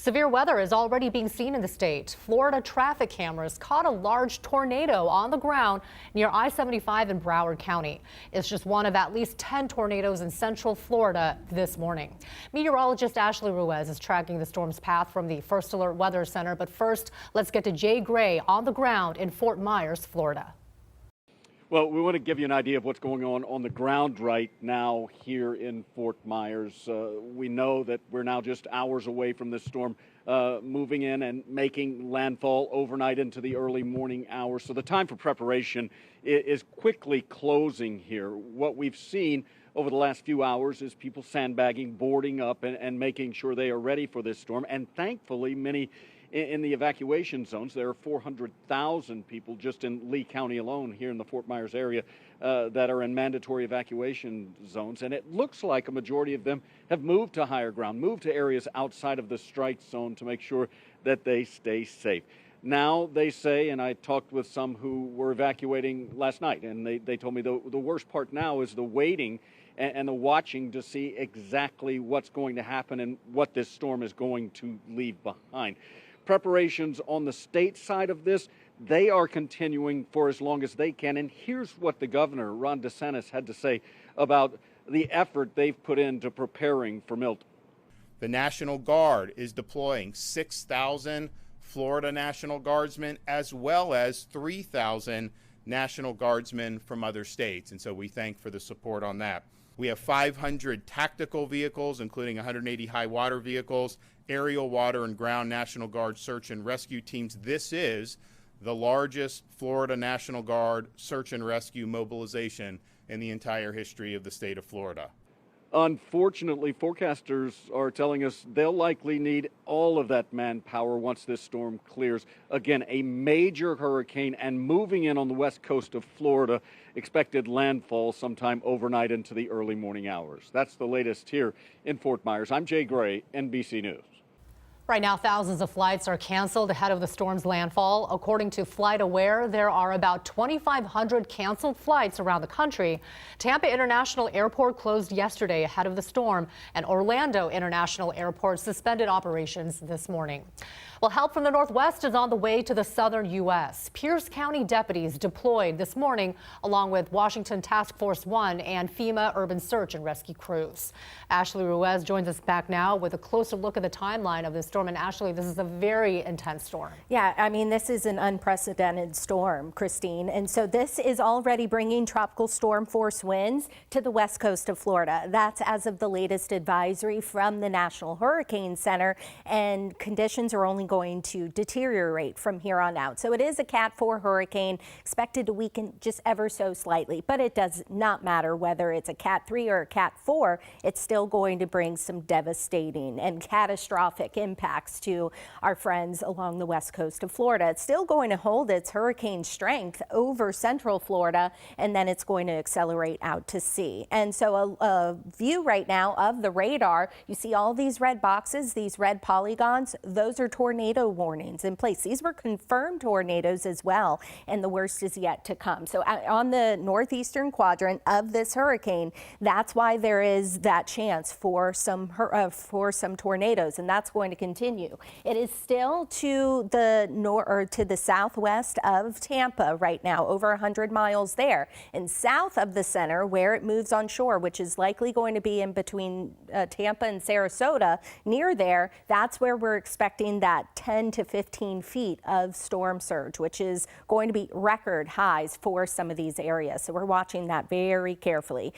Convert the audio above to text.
Severe weather is already being seen in the state. Florida traffic cameras caught a large tornado on the ground near I-75 in Broward County. It's just one of at least 10 tornadoes in central Florida this morning. Meteorologist Ashley Ruiz is tracking the storm's path from the First Alert Weather Center. But first, let's get to Jay Gray on the ground in Fort Myers, Florida. Well, we want to give you an idea of what's going on the ground right now here in Fort Myers. We know that we're now just hours away from this storm moving in and making landfall overnight into the early morning hours. So the time for preparation is quickly closing here. What we've seen over the last few hours is people sandbagging, boarding up, and making sure they are ready for this storm. And thankfully, many in the evacuation zones. There are 400,000 people just in Lee County alone here in the Fort Myers area that are in mandatory evacuation zones. And it looks like a majority of them have moved to higher ground, moved to areas outside of the strike zone to make sure that they stay safe. Now they say, and I talked with some who were evacuating last night, and they told me the worst part now is the waiting and the watching to see exactly what's going to happen and what this storm is going to leave behind. Preparations on the state side of this, they are continuing for as long as they can. And here's what the governor, Ron DeSantis, had to say about the effort they've put into preparing for Milton. The National Guard is deploying 6,000 Florida National Guardsmen as well as 3,000 National Guardsmen from other states. And so we thank for the support on that. We have 500 tactical vehicles, including 180 high water vehicles, aerial, water, and ground National Guard search and rescue teams. This is the largest Florida National Guard search and rescue mobilization in the entire history of the state of Florida. Unfortunately, forecasters are telling us they'll likely need all of that manpower once this storm clears. Again, a major hurricane and moving in on the west coast of Florida, expected landfall sometime overnight into the early morning hours. That's the latest here in Fort Myers. I'm Jay Gray, NBC News. Right now, thousands of flights are canceled ahead of the storm's landfall. According to FlightAware, there are about 2,500 canceled flights around the country. Tampa International Airport closed yesterday ahead of the storm, and Orlando International Airport suspended operations this morning. Well, help from the Northwest is on the way to the southern U.S. Pierce County deputies deployed this morning along with Washington Task Force 1 and FEMA urban search and rescue crews. Ashley Ruiz joins us back now with a closer look at the timeline of this storm. And Ashley, this is a very intense storm. Yeah, I mean, this is an unprecedented storm, Christine. And so this is already bringing tropical storm force winds to the west coast of Florida. That's as of the latest advisory from the National Hurricane Center. And conditions are only going to deteriorate from here on out. So it is a Cat 4 hurricane, expected to weaken just ever so slightly. But it does not matter whether it's a Cat 3 or a Cat 4. It's still going to bring some devastating and catastrophic impacts to our friends along the west coast of Florida. It's still going to hold its hurricane strength over central Florida, and then it's going to accelerate out to sea. And so a view right now of the radar, you see all these red boxes, these red polygons, those are tornado warnings in place. These were confirmed tornadoes as well, and the worst is yet to come. So on the northeastern quadrant of this hurricane, that's why there is that chance for some tornadoes, and that's going to continue. It is still to the southwest of Tampa right now, over 100 miles there, and south of the center where it moves on shore, which is likely going to be in between Tampa and Sarasota, near there. That's where we're expecting that 10 to 15 feet of storm surge, which is going to be record highs for some of these areas. So we're watching that very carefully.